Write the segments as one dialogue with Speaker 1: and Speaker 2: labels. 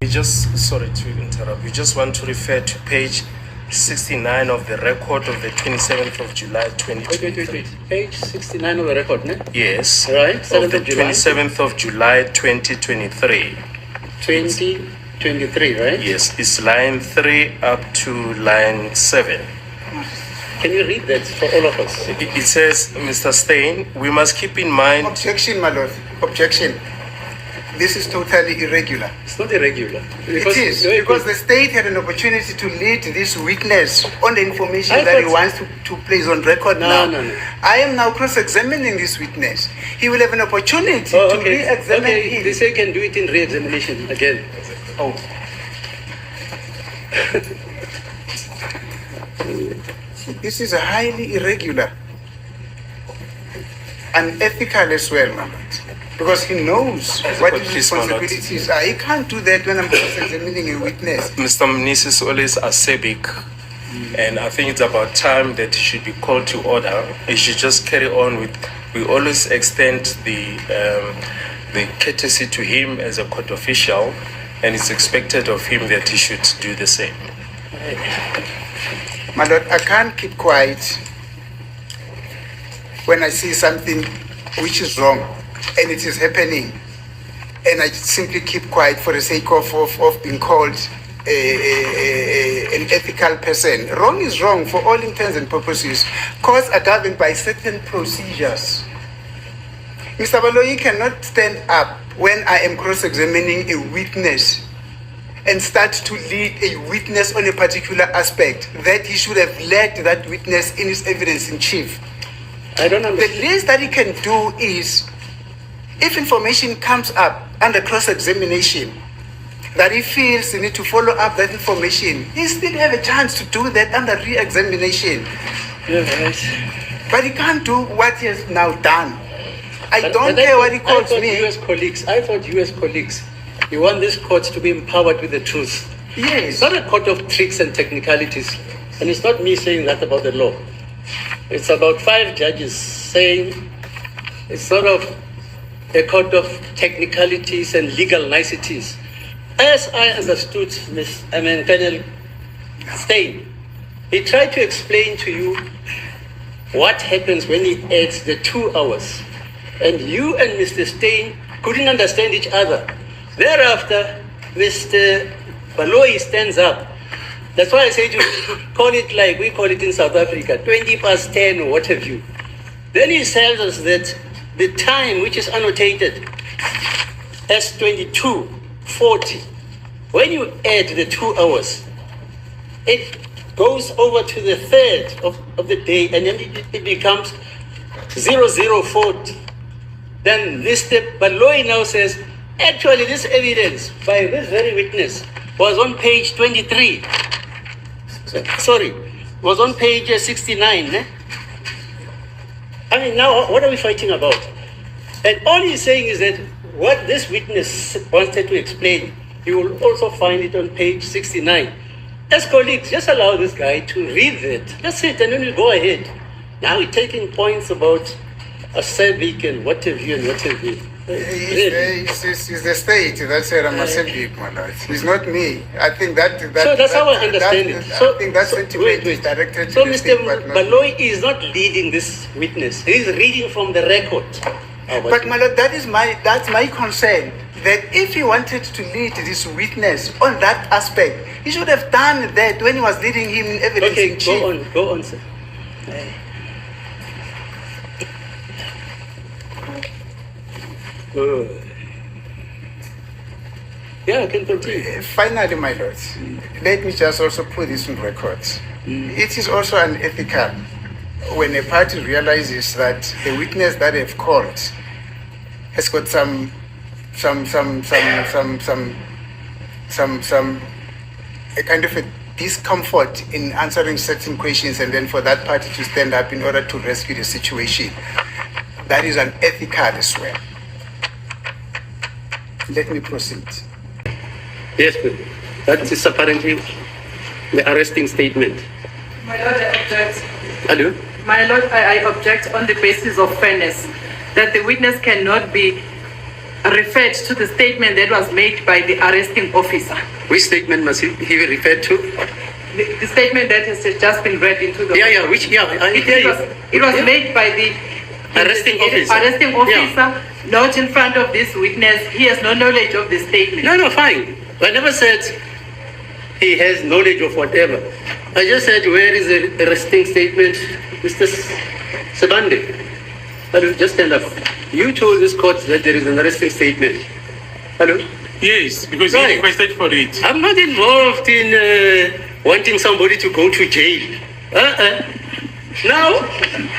Speaker 1: sorry to interrupt, we just want to refer to page 69 of the record of the 27th of July 2023.
Speaker 2: Wait. Page 69 of the record, ne?
Speaker 1: Yes.
Speaker 2: Right,
Speaker 1: Of
Speaker 2: 7th
Speaker 1: the
Speaker 2: of July.
Speaker 1: 27th of July 2023.
Speaker 2: 2023, right?
Speaker 1: Yes, it's line 3 up to line 7.
Speaker 2: Can you read that for all of us?
Speaker 1: It says, Mr. Steyn, we must keep in mind...
Speaker 3: Objection, my lord. Objection. This is totally irregular.
Speaker 2: It's not irregular.
Speaker 3: It is, because the state had an opportunity to lead this witness on the information
Speaker 2: I
Speaker 3: that he
Speaker 2: thought-
Speaker 3: wants to place on record now.
Speaker 2: No.
Speaker 3: I am now cross-examining this witness. He will have an opportunity to re-examine him.
Speaker 2: They say you can do it in re-examination again.
Speaker 3: Oh. This is a highly irregular, unethical as well, my lord. Because he knows what his responsibilities are. He can't do that when I'm cross-examining a witness.
Speaker 1: Mr. Mnisi is always acerbic, and I think it's about time that he should be called to order. He should just carry on with. We always extend the courtesy to him as a court official, and it's expected of him that he should do the same.
Speaker 3: My lord, I can't keep quiet when I see something which is wrong and it is happening, and I simply keep quiet for the sake of being called an ethical person. Wrong is wrong for all intents and purposes. Courts are governed by certain procedures. Mr. Baloyi cannot stand up when I am cross-examining a witness and start to lead a witness on a particular aspect that he should have led that witness in his evidence in chief.
Speaker 2: I don't understand.
Speaker 3: The least that he can do is, if information comes up under cross-examination that he feels he need to follow up that information, he still have a chance to do that under re-examination.
Speaker 2: Yeah, right.
Speaker 3: But he can't do what he has now done. I
Speaker 2: But
Speaker 3: don't care what he calls
Speaker 2: I thought
Speaker 3: me.
Speaker 2: I thought you as colleagues, you want this court to be empowered with the truth. It's
Speaker 3: Yes.
Speaker 2: not a court of tricks and technicalities. And it's not me saying that about the law. It's about 5 judges saying it's sort of a court of technicalities and legal niceties. As I understood Colonel Steyn, he tried to explain to you what happens when he adds the 2 hours. And you and Mr. Steyn couldn't understand each other. Thereafter, Mr. Baloyi stands up. That's why I say to call it like we call it in South Africa, 20 past 10 or what have you. Then he tells us that the time which is annotated as 22:40, when you add the 2 hours, it goes over to the third of the day, and then it becomes 0040. Then Mr. Baloyi now says, actually this evidence by this very witness was on page 23. Sorry, was on page 69. Eh? I mean, now what are we fighting about? And all he's saying is that what this witness wanted to explain, you will also find it on page 69. As colleagues, just allow this guy to read it. That's it, and then we go ahead. Now we're taking points about a civic and what have you and what have you. Really?
Speaker 3: It's the state that said I'm a civic, my lord. It's not me. I think that
Speaker 2: so that's how I understand it.
Speaker 3: I think that sentiment is directed
Speaker 2: So
Speaker 3: to the
Speaker 2: Mr.
Speaker 3: state, but not me.
Speaker 2: Baloyi is not leading this witness. He's reading from the record.
Speaker 3: But my lord, that's my concern. That if he wanted to lead this witness on that aspect, he should have done that when he was leading him in evidence
Speaker 2: Okay,
Speaker 3: in chief.
Speaker 2: go on, sir. Good. Yeah, I can continue.
Speaker 3: Finally, my lord, let me just also put this on record. It is also unethical when a party realizes that the witness that they've called has got some a kind of a discomfort in answering certain questions, and then for that party to stand up in order to rescue the situation. That is unethical as well. Let me proceed.
Speaker 2: Yes, but that is apparently the arresting statement.
Speaker 4: My Lord, I object.
Speaker 2: Hello?
Speaker 4: My Lord, I object on the basis of fairness, that the witness cannot be referred to the statement that was made by the arresting officer.
Speaker 2: Which statement must he refer to?
Speaker 4: The statement that has just been read into the...
Speaker 2: I hear you.
Speaker 4: It was made by the
Speaker 2: Arresting officer.
Speaker 4: Arresting officer, not in front of this witness. He has no knowledge of the statement.
Speaker 2: No, fine. I never said he has knowledge of whatever. I just said, where is the arresting statement, Mr. Sebande? Hello, just stand up. You told this court that there is an arresting statement. Hello?
Speaker 5: Yes, because
Speaker 2: Right.
Speaker 5: he requested for it.
Speaker 2: I'm not involved in wanting somebody to go to jail. Now,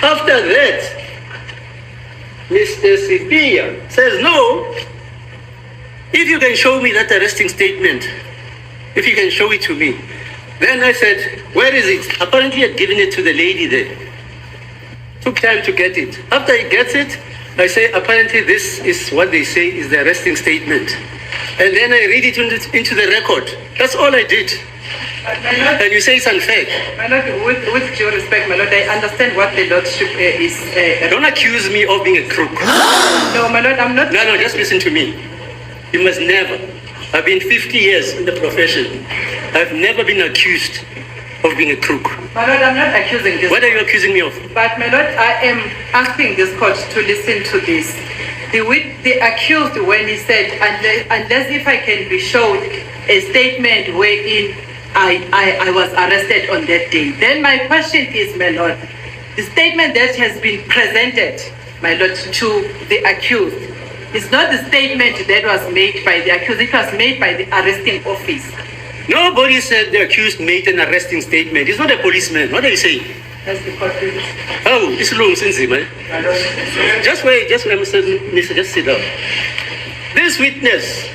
Speaker 2: after that, Mr. Sipia says, no, if you can show me that arresting statement, if you can show it to me. Then I said, where is it? Apparently he had given it to the lady there. Took time to get it. After he gets it, I say, apparently this is what they say is the arresting statement. And then I read it into the record. That's all I did. And you say it's unfair.
Speaker 4: My Lord, with due respect, my Lord, I understand what the Lordship is...
Speaker 2: Don't accuse me of being a crook.
Speaker 4: No, my Lord, I'm not...
Speaker 2: No, just listen to me. You must never. I've been 50 years in the profession. I've never been accused of being a crook.
Speaker 4: My Lord, I'm not accusing this.
Speaker 2: What are you accusing me of?
Speaker 4: But my Lord, I am asking this court to listen to this. The accused, when he said, unless if I can be shown a statement wherein I was arrested on that day. Then my question is, my Lord, the statement that has been presented, my Lord, to the accused, is not the statement that was made by the accused. It was made by the arresting office.
Speaker 2: Nobody said the accused made an arresting statement. He's not a policeman. What are you saying?
Speaker 4: That's the court ruling.
Speaker 2: Oh, it's long since, man. Just wait, Mr. Just sit down. This witness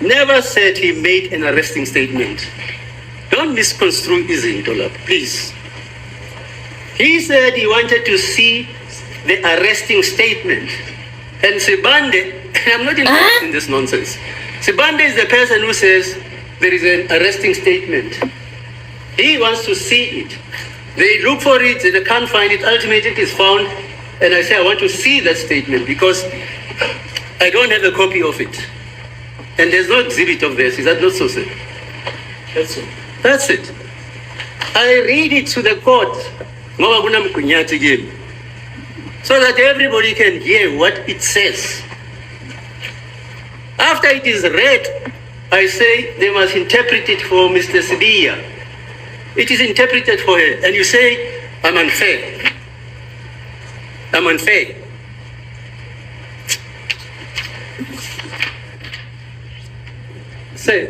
Speaker 2: never said he made an arresting statement. Don't misconstrue Izintola, please. He said he wanted to see the arresting statement. And Sebande, I'm not involved in this nonsense. Sebande is the person who says there is an arresting statement. He wants to see it. They look for it, they can't find it. Ultimately, it is found. And I say, I want to see that statement because I don't have a copy of it. And there's no exhibit of this. Is that not so, sir?
Speaker 5: That's all.
Speaker 2: That's it. I read it to the court. So that everybody can hear what it says. After it is read, I say they must interpret it for Mr. Sibia. It is interpreted for her. And you say, I'm unfair. I'm unfair. So,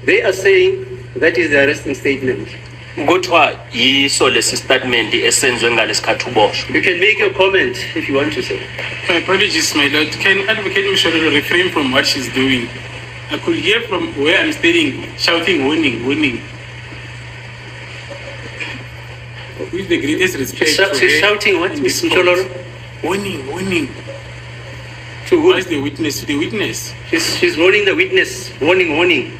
Speaker 2: they are saying that is the arresting statement.
Speaker 6: Kuthiwa yiso lesi statement esenzwe ngalesikhathi uboshwe.
Speaker 2: You can make your comment if you want to say.
Speaker 5: My apologies, my Lord. Can Advocate Mshororo refrain from what she's doing? I could hear from where I'm standing shouting, warning, warning. With the greatest respect for
Speaker 2: She's
Speaker 5: her
Speaker 2: shouting what,
Speaker 5: and
Speaker 2: Ms.
Speaker 5: this court.
Speaker 2: Mcholoro?
Speaker 5: Warning, warning.
Speaker 2: To
Speaker 5: Who is
Speaker 2: who?
Speaker 5: the witness? To the witness.
Speaker 2: She's warning the witness. Warning.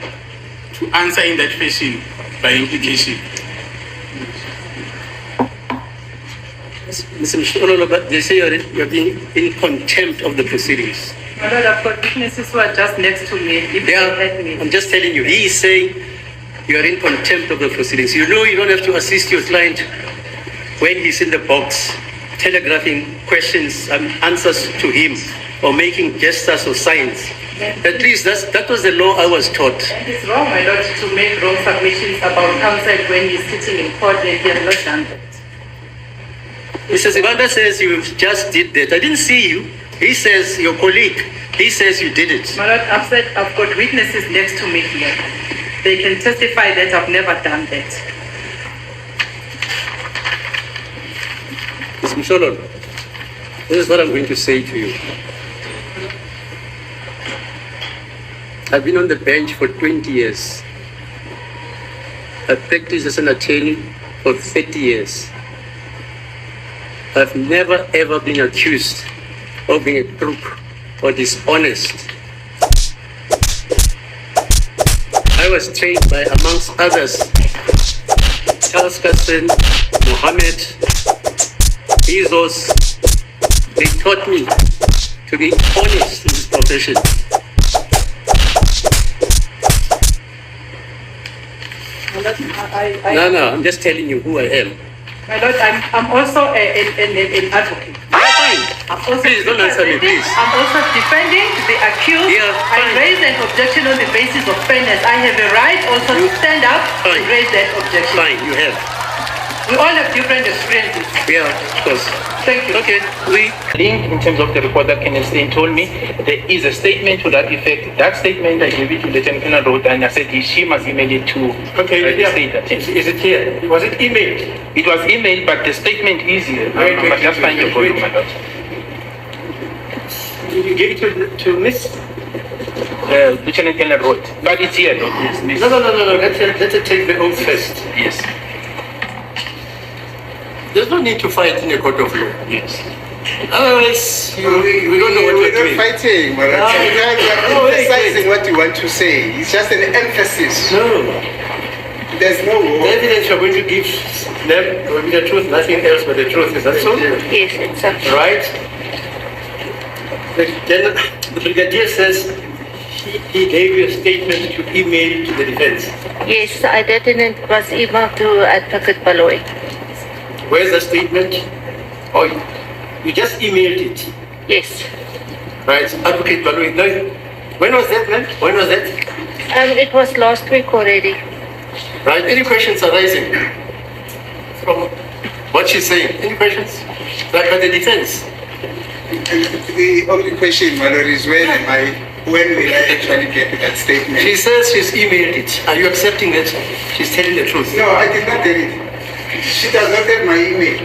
Speaker 5: To answer in that fashion by implication.
Speaker 2: Mr. Mcholoro, but they say you're being in contempt of the proceedings.
Speaker 4: My Lord, I've got witnesses who are just next to me. If they had me.
Speaker 2: I'm just telling you, he is saying you are in contempt of the proceedings. You know you don't have to assist your client when he's in the box, telegraphing questions and answers to him or making gestures or signs. At least that was the law I was taught.
Speaker 4: And it's wrong, my Lord, to make wrong submissions about counsel when he's sitting in court and he has not done that.
Speaker 2: Mr. Sibanda says you just did that. I didn't see you. He says, your colleague, he says you did it.
Speaker 4: My Lord, I've said I've got witnesses next to me here. They can testify that I've never done that.
Speaker 2: Mr. Mchololo, this is what I'm going to say to you. I've been on the bench for 20 years. I've practiced as an attorney for 30 years. I've never ever been accused of being a crook or dishonest. I was trained by, amongst others, Charles Kasson, Mohammed, Bezos. They taught me to be honest in this profession. No, I'm just telling you who I am.
Speaker 4: My Lord, I'm also an advocate.
Speaker 2: Fine.
Speaker 4: I'm also
Speaker 2: Please don't answer me, please.
Speaker 4: I'm also defending the accused.
Speaker 2: Yeah,
Speaker 4: I
Speaker 2: fine.
Speaker 4: raise an objection on the basis of fairness. I have a right also to stand up
Speaker 2: Fine.
Speaker 4: and raise that objection.
Speaker 2: Fine, you have.
Speaker 4: We all have different experiences.
Speaker 2: Yeah, of course.
Speaker 4: Thank you.
Speaker 2: Okay,
Speaker 7: Link in terms of the report that Kenneth Stein told me, there is a statement to that effect. That statement I gave it to Lieutenant Colonel Road and I said she must email it to the state attorney.
Speaker 2: Is it here? Was it emailed?
Speaker 7: It was emailed, but the statement is here.
Speaker 2: Wait,
Speaker 7: I must just find the volume.
Speaker 2: You gave it to Miss?
Speaker 7: Lieutenant Colonel Road. But it's here, though.
Speaker 2: No. Let's take the oath first.
Speaker 7: Yes.
Speaker 2: There's no need to fight in a court of law.
Speaker 7: Yes.
Speaker 2: Otherwise, we don't know what we're
Speaker 3: We're
Speaker 2: doing.
Speaker 3: not fighting, but
Speaker 2: No,
Speaker 3: we're
Speaker 2: wait.
Speaker 3: emphasizing what you want to say. It's just an emphasis.
Speaker 2: No.
Speaker 3: There's no
Speaker 2: The evidence you're going to give them will be the truth, nothing else but the truth. Is that so?
Speaker 8: Yes, exactly.
Speaker 2: Right? Then the brigadier says he gave you a statement to email to the defense.
Speaker 8: Yes, I did, and it was emailed to Advocate Baloy.
Speaker 2: Where's the statement? Oh, you just emailed it.
Speaker 8: Yes.
Speaker 2: Right? Advocate Baloy. No. When was that, man? When was that?
Speaker 8: It was last week already.
Speaker 2: Right? Any questions arising from what she's saying? Any questions? Like by the defense?
Speaker 3: The only question, my lord, is when will I actually get that statement?
Speaker 2: She says she's emailed it. Are you accepting that she's telling the truth?
Speaker 3: No, I did not get it. She does not have my email.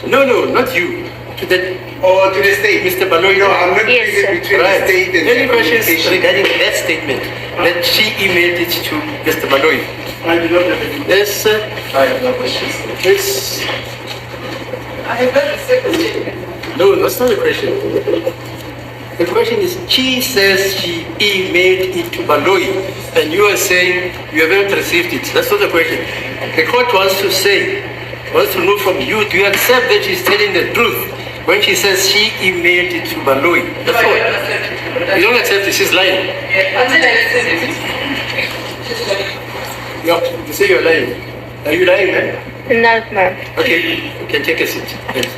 Speaker 2: No, not you. To the
Speaker 3: Or to the state.
Speaker 2: Mr. Baloy.
Speaker 3: No, I'm not
Speaker 8: Yes,
Speaker 3: busy
Speaker 8: sir.
Speaker 3: between
Speaker 2: Right.
Speaker 3: the state and
Speaker 2: Any
Speaker 3: the
Speaker 2: questions
Speaker 3: communication.
Speaker 2: regarding that statement? That she emailed it to Mr. Baloy.
Speaker 5: I do not have any.
Speaker 2: Yes, sir.
Speaker 5: I have no questions.
Speaker 2: Yes.
Speaker 4: I have heard the second statement.
Speaker 2: No, that's not the question. The question is, she says she emailed it to Baloy, and you are saying you haven't received it. That's not the question. The court wants to know from you, do you accept that she's telling the truth when she says she emailed it to Baloy? That's all. You don't accept it, she's lying. You say you're lying. Are you lying, man?
Speaker 8: No, ma'am.
Speaker 2: Okay, you can take a seat. Thanks.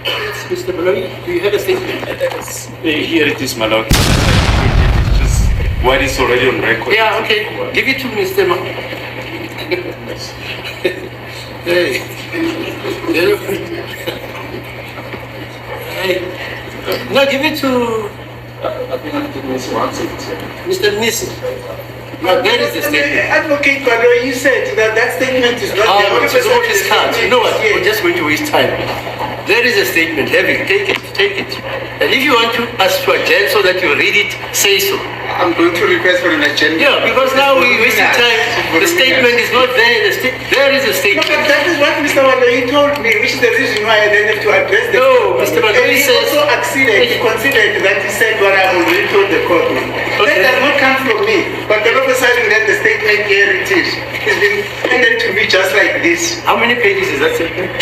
Speaker 2: Yes, Mr. Baloy, do you have a statement?
Speaker 1: Here it is, my lord. It's just what is already on record.
Speaker 2: Yeah, okay. Give it to Mr. Hey. Hey. No, give it to
Speaker 1: I think Miss wants it.
Speaker 2: Mr. Nisi. Now, there is the statement.
Speaker 3: Advocate Baloy, you said that statement is not the only
Speaker 2: It's
Speaker 3: person
Speaker 2: about
Speaker 3: in
Speaker 2: his
Speaker 3: the
Speaker 2: cards. You know what?
Speaker 3: statement
Speaker 2: We're
Speaker 3: is
Speaker 2: just going to waste time. There is a statement. Have it. Take it. And if you want to ask to adjourn so that you read it, say so.
Speaker 3: here. I'm going to request for an agenda.
Speaker 2: Yeah, because now we're wasting time. The statement is not there. There is a
Speaker 3: No,
Speaker 2: statement.
Speaker 3: but that is what Mr. Baloy told me, which is the reason why I then have to address the
Speaker 2: No,
Speaker 3: court.
Speaker 2: Mr. Baloy
Speaker 3: And he
Speaker 2: says-
Speaker 3: also he considered that he said what I already told the court.
Speaker 2: Okay.
Speaker 3: That does not come from me, but all of a sudden then the statement here it is. It's been handed to me just like this.
Speaker 2: How many pages is that statement?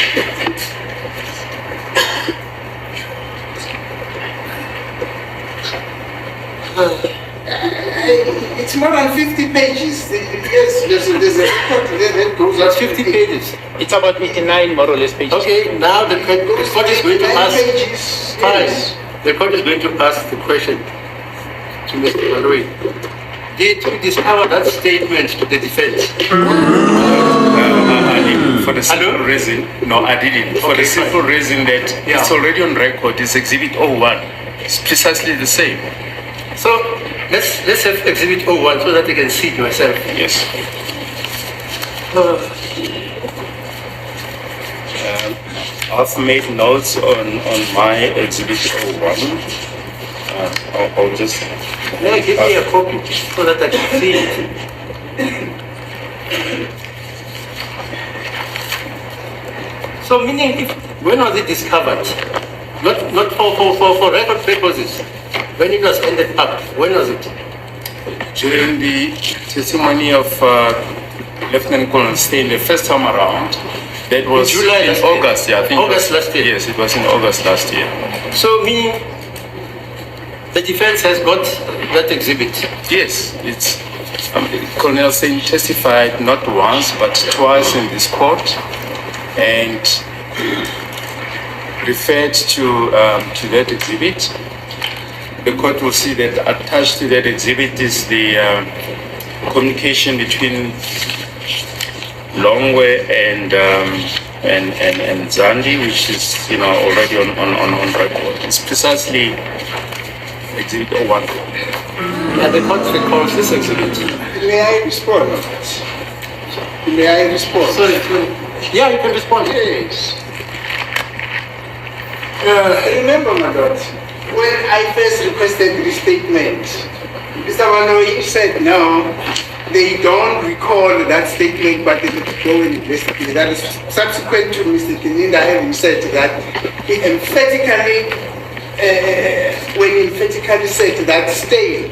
Speaker 3: It's more than 50 pages. Yes, there's a report that goes
Speaker 2: That's
Speaker 3: up to
Speaker 2: 50 pages.
Speaker 7: It's about 89 more or less pages.
Speaker 2: Okay, now the court is going to
Speaker 3: 9
Speaker 2: ask.
Speaker 3: pages.
Speaker 2: Fine.
Speaker 3: Yes.
Speaker 2: The court is going to ask the question to Mr. Baloy. Did you discover that statement to the defense?
Speaker 1: I didn't. For the simple
Speaker 2: Hello?
Speaker 1: reason, no, I didn't. For
Speaker 2: Okay,
Speaker 1: the simple reason that
Speaker 2: Yeah.
Speaker 1: it's already on record. It's Exhibit 01. It's precisely the same.
Speaker 2: So let's have Exhibit 01 so that I can see it myself.
Speaker 1: Yes. I've made notes on my Exhibit 01. I'll just.
Speaker 2: Yeah, give me a copy so that I can see it. So meaning, when was it discovered? Not for record purposes. When it was ended up, when was it?
Speaker 1: During the testimony of Lieutenant Colonel Stein the first time around, that was
Speaker 2: July
Speaker 1: in
Speaker 2: last year.
Speaker 1: August, yeah, I think.
Speaker 2: August last year.
Speaker 1: Yes, it was in August last year.
Speaker 2: So meaning, The defense has got that exhibit.
Speaker 5: Yes, it's Colonel Singh testified not once but twice in this court and referred to that exhibit. The court will see that attached to that exhibit is the communication between Longwe and Zandi, which is already on record. It's precisely exhibit 01.
Speaker 2: And the court recalls this exhibit.
Speaker 3: May I respond? May I respond?
Speaker 2: Sorry. Yeah, you can respond.
Speaker 3: Yes. Remember, my lord, when I first requested the restatement, Mr. Wanoyi said no, they don't recall that statement, but they could go and investigate. That is subsequent to Mr. Kininda having said that he emphatically said that stated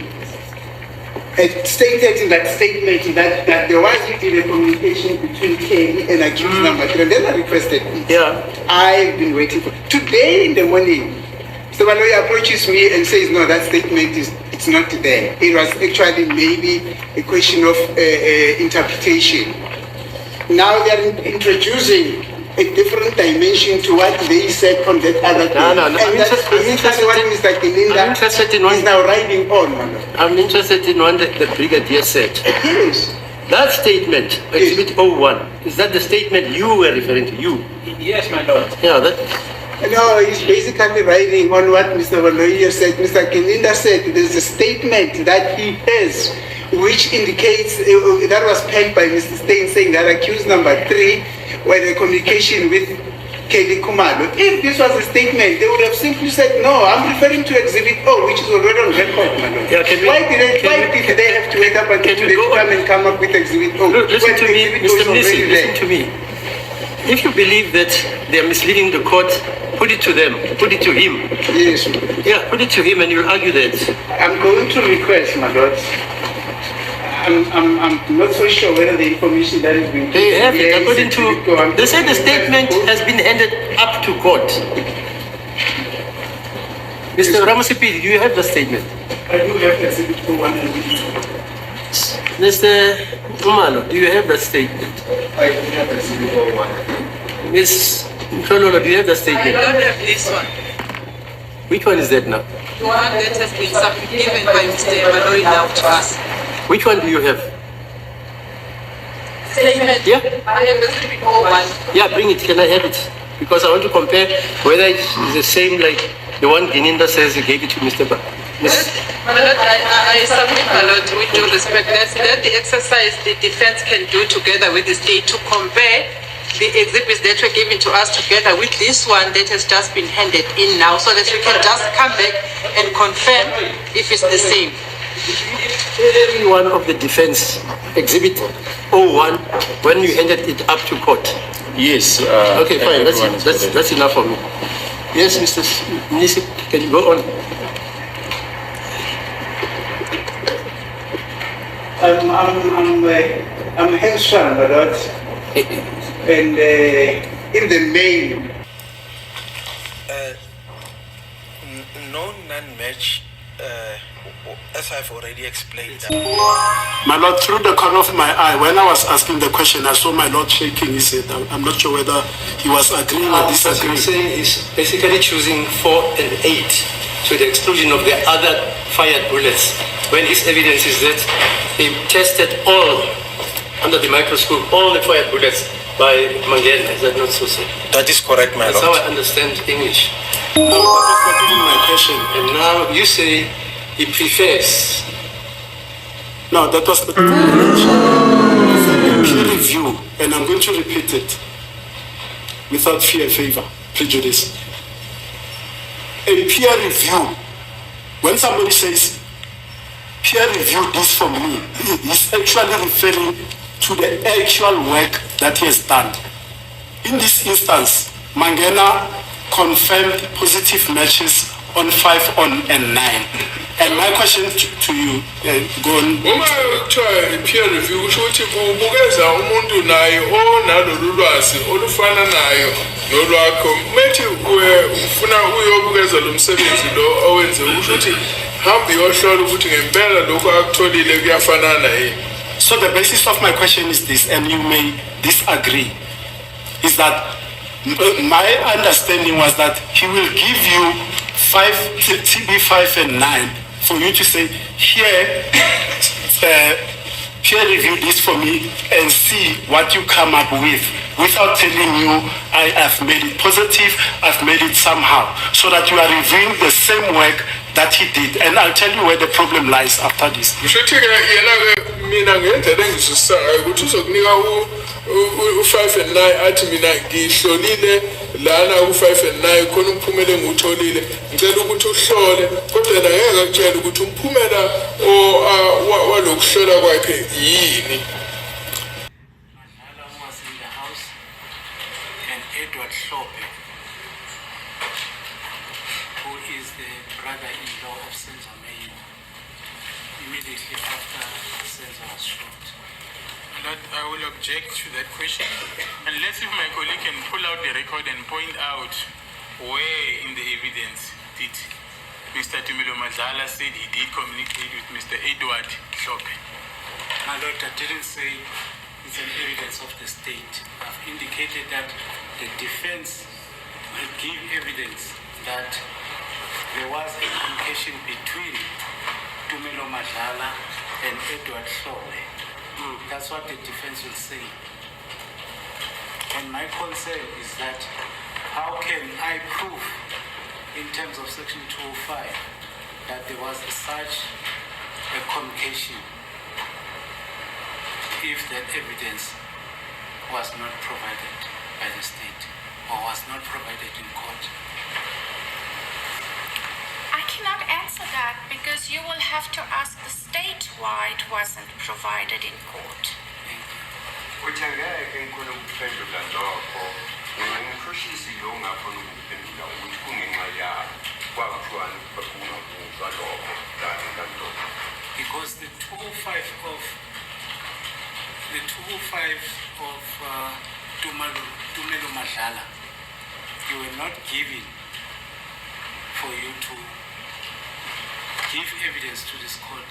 Speaker 3: in that statement that there was indeed a communication between Kelly and accused number 3. And then I requested it.
Speaker 2: Yeah.
Speaker 3: I've been waiting for today in the morning. Mr. Wanoyi approaches me and says, no, that statement it's not there. It was actually maybe a question of interpretation. Now they are introducing a different dimension to what they said on that other day.
Speaker 2: No.
Speaker 3: And that's basically what Mr. Kininda is now riding on.
Speaker 2: I'm interested in one that the Brigadier said.
Speaker 3: Yes.
Speaker 2: That statement, Exhibit 01, is that the statement you were referring to? You?
Speaker 7: Yes, my lord.
Speaker 2: Yeah, that.
Speaker 3: No, he's basically riding on what Mr. Wanoyi said. Mr. Kininda said there's a statement that he has which indicates that was penned by Mr. Stein saying that accused number 3 was a communication with Kelly Kumalo. If this was a statement, they would have simply said, no, I'm referring to Exhibit O, which is already on record, Madam.
Speaker 2: Yeah,
Speaker 3: why did they have to wake up until today to come and come up with Exhibit O?
Speaker 2: Listen to me, Mr. Mnisi, listen to me. If you believe that they are misleading the court, put it to them, put it to him.
Speaker 3: Yes.
Speaker 2: Yeah, put it to him and you'll argue that.
Speaker 3: I'm going to request, my lord. I'm not so sure whether the information that is being
Speaker 2: they have it according to. They say the statement has been handed up to court. Mr. Ramasipi, do you have the statement?
Speaker 5: I do have Exhibit 01 and
Speaker 2: Mr. Umalo, do you have the statement?
Speaker 5: I do have Exhibit 01.
Speaker 2: Miss Mkololo, do you have the statement?
Speaker 4: I don't have this one.
Speaker 2: Which one is that now?
Speaker 4: The one that has been given by Mr. Wanoyi now to us.
Speaker 2: Which one do you have?
Speaker 4: Statement.
Speaker 2: Yeah.
Speaker 4: I have Exhibit 01.
Speaker 2: Yeah, bring it. Can I have it? Because I want to compare whether it's the same like the one Gininda says he gave it to Mr.
Speaker 4: My lord, I submit, my lord, with due respect, that the exercise the defense can do together with the state to compare the exhibits that were given to us together with this one that has just been handed in now, so that we can just come back and confirm if it's the same.
Speaker 2: Every one of the defense exhibit 01 when you handed it up to court.
Speaker 5: Yes.
Speaker 2: Okay, fine. That's enough for me. Yes, Mr. Mnisi, can you go on?
Speaker 3: I'm hamstrung, my lord. And in the main,
Speaker 9: no non-match, as I've already explained.
Speaker 10: My lord, through the corner of my eye, when I was asking the question, I saw my lord shaking his head. I'm not sure whether he was agreeing or disagreeing.
Speaker 2: What I'm saying is basically choosing 4 and 8 to the exclusion of the other fired bullets, when his evidence is that he tested all, under the microscope, all the fired bullets by Mangena. Is that not so, sir?
Speaker 9: That is correct, my
Speaker 2: That's
Speaker 9: lord.
Speaker 2: how I understand English.
Speaker 10: No, that was not even my question.
Speaker 2: And now you say he prefers.
Speaker 10: No, that was not a peer review, and I'm going to repeat it without fear, favor, prejudice. A peer review, when somebody says peer review this for me, he's actually referring to the actual work that he has done. In this instance, Mangena confirmed positive matches on 5 on and 9. And my question to you, go on.
Speaker 11: Uma kuthiwa peer review kusho ukuthi kubukeza umuntu naye onalolu lwazi olufana nayo nolwakho. Methi ufuna uyobukeza lo msebenzi lo owenze kusho ukuthi hambe uyohlola ukuthi ngempela lokho akutholile kuyafanana yini.
Speaker 10: So the basis of my question is this, and you may disagree, is that my understanding was that he will give you 5, TB5 and 9 for you to say, here, peer review this for me and see what you come up with, without telling you I've made it positive, I've made it somehow, so that you are reviewing the same work that he did. And I'll tell you where the problem lies after this.
Speaker 11: Mina ngendlela engizwisisa ukuthi uzokunika u5 and 9 athi mina ngihlolile lana u5 and 9 khona umphumela engutholile ngicela ukuthi uhlole kodwa yena ngeke akutshela ukuthi umphumela walokuhlola kwakhe yini.
Speaker 12: Immediately after Senzo was shot. I will object to that question. Unless if my colleague can pull out the record and point out where in the evidence did Mr. Tumelo Madlala said he did communicate with Mr. Edward Shope.
Speaker 13: My Lord, I didn't say it's an evidence of the state. I've indicated that the defense will give evidence that there was a communication between Tumelo Madlala and Edward Shope. That's what the defense will say. And my concern is that how can I prove in terms of section 205 that there was such a communication if that evidence was not provided by the state or was not provided in court?
Speaker 14: I cannot answer that because you will have to ask the state why it wasn't provided in court.
Speaker 13: Because the 205 of Tumelo Madlala, you were not given for you to give evidence to this court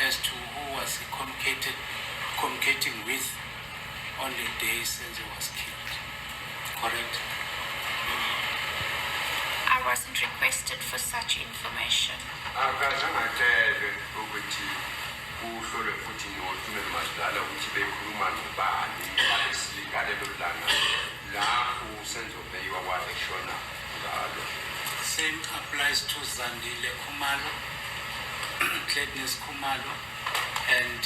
Speaker 13: as to who was communicating with on the day Senzo was killed. Correct?
Speaker 14: I wasn't requested for such information.
Speaker 13: Same applies to Zandile Kumalo, Clednis Kumalo, and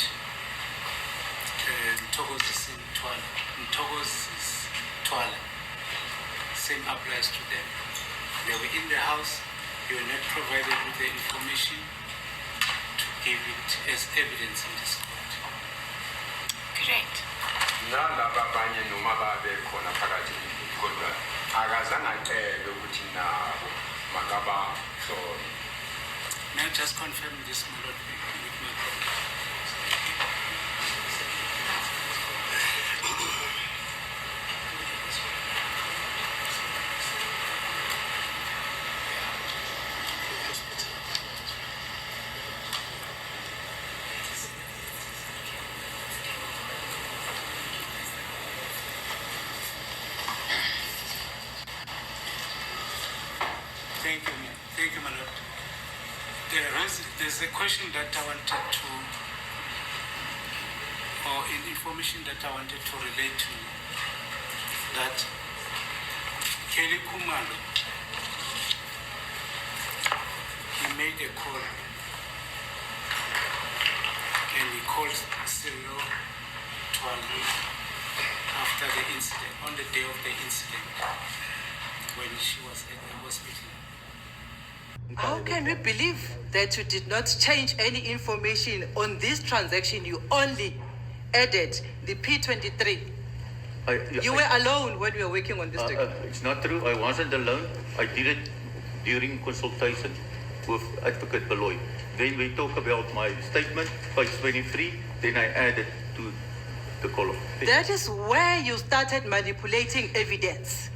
Speaker 13: Ntogozis Twala. Same applies to them. They were in the house, you were not provided with the information to give it as evidence in this court.
Speaker 14: Correct.
Speaker 13: May I just confirm this, my Lord, with my colleague? Thank you, my Lord. There's a question that I wanted to, or information that I wanted to relate to, that Kelly Kumalo, he made a call, and he called Silo Twali after the incident, on the day of the incident, when she was at the hospital.
Speaker 4: How can we believe that you did not change any information on this transaction? You only added the P23. You were alone when we were working on this document.
Speaker 15: It's not true. I wasn't alone. I did it during consultation. with Advocate Baloy. Then we talk about my statement, page 23, then I added to the column.
Speaker 4: That is where you started manipulating evidence.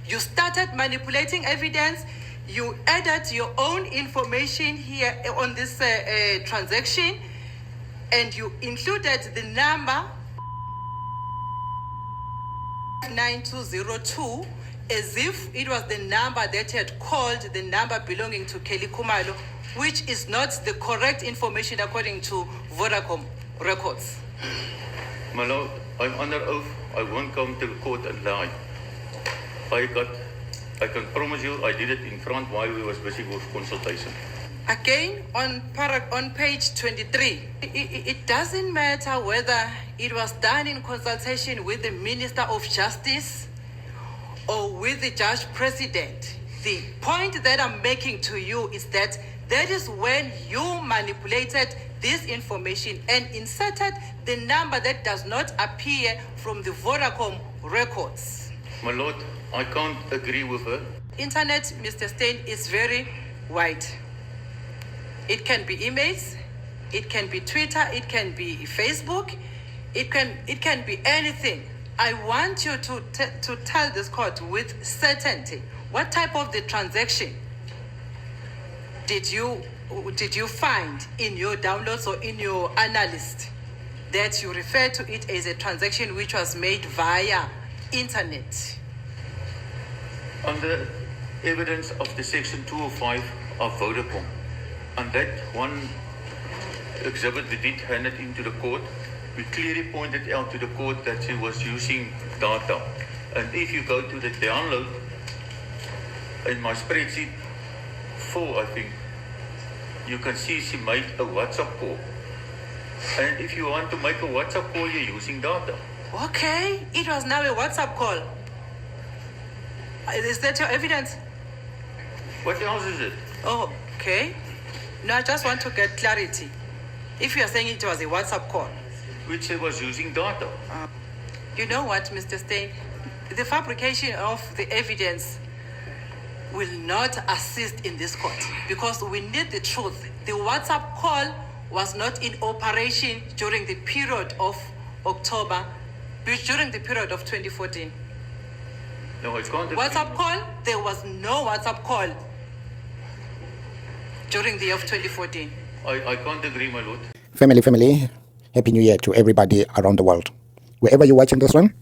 Speaker 4: You started manipulating evidence. You added your own information here on this transaction, and you included the number 9202 as if it was the number that had called the number belonging to Kelly Kumalo, which is not the correct information according to Vodacom records.
Speaker 15: My Lord, I'm under oath. I won't come to the court and lie. I can promise you I did it in front while we was busy with consultation.
Speaker 4: Again, on page 23, it doesn't matter whether it was done in consultation with the Minister of Justice or with the Judge President. The point that I'm making to you is that is when you manipulated this information and inserted the number that does not appear from the Vodacom records.
Speaker 15: My Lord, I can't agree with her.
Speaker 4: Internet, Mr. Stein, is very wide. It can be emails, it can be Twitter, it can be Facebook, it can be anything. I want you to tell this court with certainty what type of the transaction did you find in your downloads or in your analyst that you refer to it as a transaction which was made via internet.
Speaker 15: On the evidence of the section 205 of Vodacom, and that one exhibit we did hand it into the court, we clearly pointed out to the court that she was using data. And if you go to the download, in my spreadsheet 4, I think, you can see she made a WhatsApp call. And if you want to make a WhatsApp call, you're using data.
Speaker 4: Okay, it was now a WhatsApp call. Is that your evidence?
Speaker 15: What else is it?
Speaker 4: Oh, okay. No, I just want to get clarity. If you are saying it was a WhatsApp call.
Speaker 15: Which she was using data.
Speaker 4: You know what, Mr. Stein? The fabrication of the evidence will not assist in this court because we need the truth. The WhatsApp call was not in operation during the period of October, during the period of 2014.
Speaker 15: No, I can't.
Speaker 4: WhatsApp call? There was no WhatsApp call during the year of 2014.
Speaker 15: I can't agree, my lord.
Speaker 16: Family, Happy New Year to everybody around the world. Wherever you're watching this one,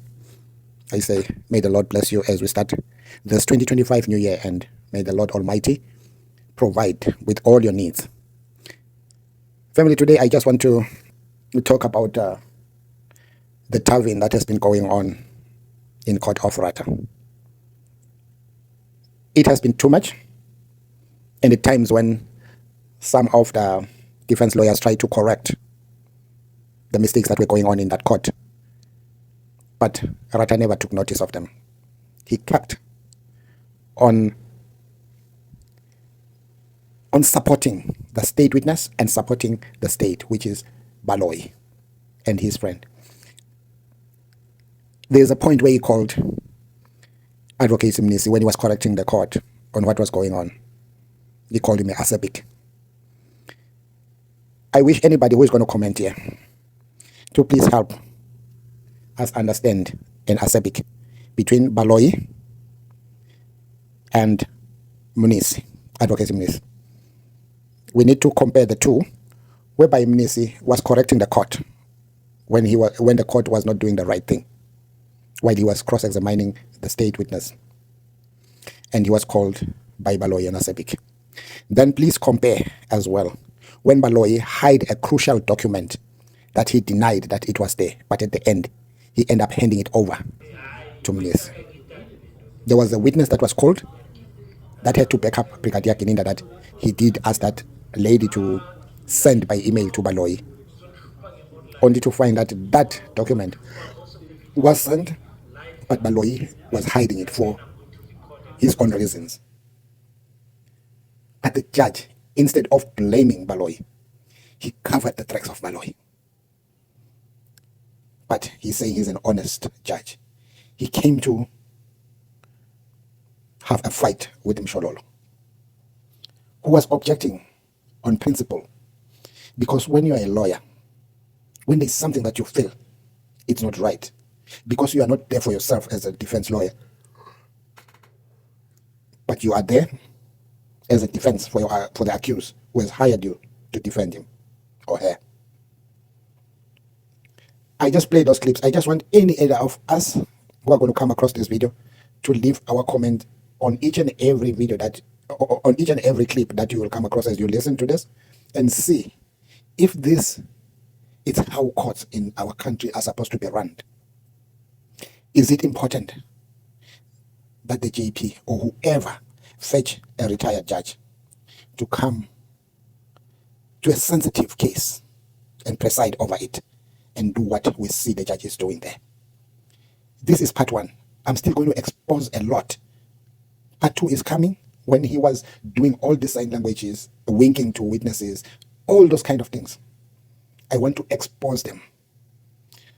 Speaker 16: I say, may the Lord bless you as we start this 2025 New Year, and may the Lord Almighty provide with all your needs. Family, today I just want to talk about the tavern that has been going on in court of Ratha. It has been too much, and at times when some of the defense lawyers try to correct the mistakes that were going on in that court, but Ratha never took notice of them. He kept on supporting the state witness and supporting the state, which is Baloy and his friend. There's a point where he called Advocate Mnisi when he was correcting the court on what was going on. He called him a Asabik. I wish anybody who is going to comment here to please help us understand an Asabik between Baloy and Mnisi, Advocate Mnisi. We need to compare the two, whereby Mnisi was correcting the court when the court was not doing the right thing, while he was cross-examining the state witness, and he was called by Baloy and Asabik. Then please compare as well when Baloy hid a crucial document that he denied that it was there, but at the end he ended up handing it over to Mnisi. There was a witness that was called that had to back up Brigadier Kininda that he did ask that lady to send by email to Baloy, only to find that that document was sent, but Baloy was hiding it for his own reasons. But the judge, instead of blaming Baloy, he covered the tracks of Baloy. But he's saying he's an honest judge. He came to have a fight with Mshololo. who was objecting on principle. Because when you are a lawyer, when there's something that you feel it's not right, because you are not there for yourself as a defense lawyer, but you are there as a defense for for the accused who has hired you to defend him or her. I just play those clips. I just want any either of us who are going to come across this video to leave our comment on each and every video on each and every clip that you will come across as you listen to this, and see if this is how courts in our country are supposed to be run. Is it important that the JP or whoever fetch a retired judge to come to a sensitive case and preside over it and do what we see the judges doing there? This is part one. I'm still going to expose a lot. Part two is coming when he was doing all the sign languages, winking to witnesses, all those kind of things. I want to expose them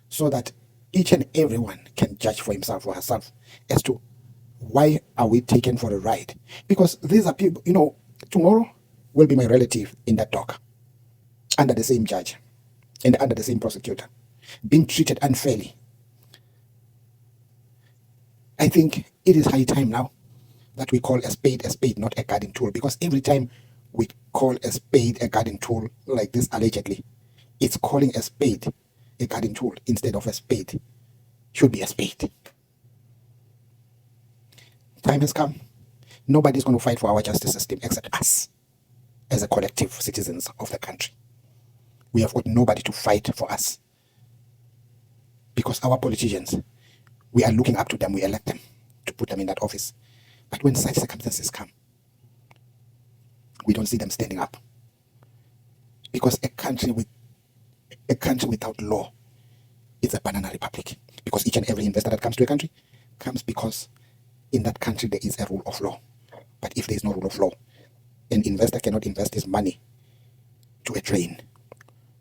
Speaker 16: so that each and everyone can judge for himself or herself as to why are we taken for a ride. Because these are people, tomorrow will be my relative in that dock, under the same judge and under the same prosecutor, being treated unfairly. I think it is high time now that we call a spade, not a garden tool. Because every time we call a spade a garden tool like this, allegedly, it's calling a spade a garden tool instead of a spade. Should be a spade. Time has come. Nobody's going to fight for our justice system except us as a collective citizens of the country. We have got nobody to fight for us. Because our politicians, we are looking up to them, we elect them to put them in that office. But when such circumstances come, we don't see them standing up. Because a country without law is a banana republic. Because each and every investor that comes to a country comes because in that country there is a rule of law. But if there is no rule of law, an investor cannot invest his money to a drain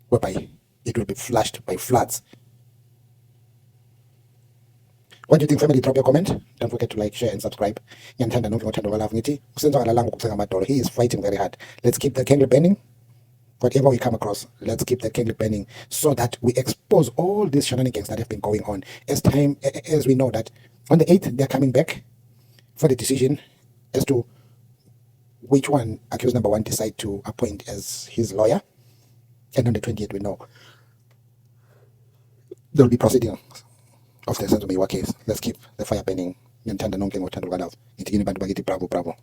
Speaker 16: whereby it will be flushed by floods. What do you think, family? Drop your comment. Don't forget to like, share, and subscribe. He is fighting very hard. Let's keep the candle burning. Whatever we come across, let's keep the candle burning so that we expose all these shenanigans that have been going on. As we know that on the 8th, they're coming back for the decision as to which one accused number one decide to appoint as his lawyer. And on the 20th, we know there will be proceedings of the Senzo Miwa case. Let's keep the fire burning. Bravo, bravo.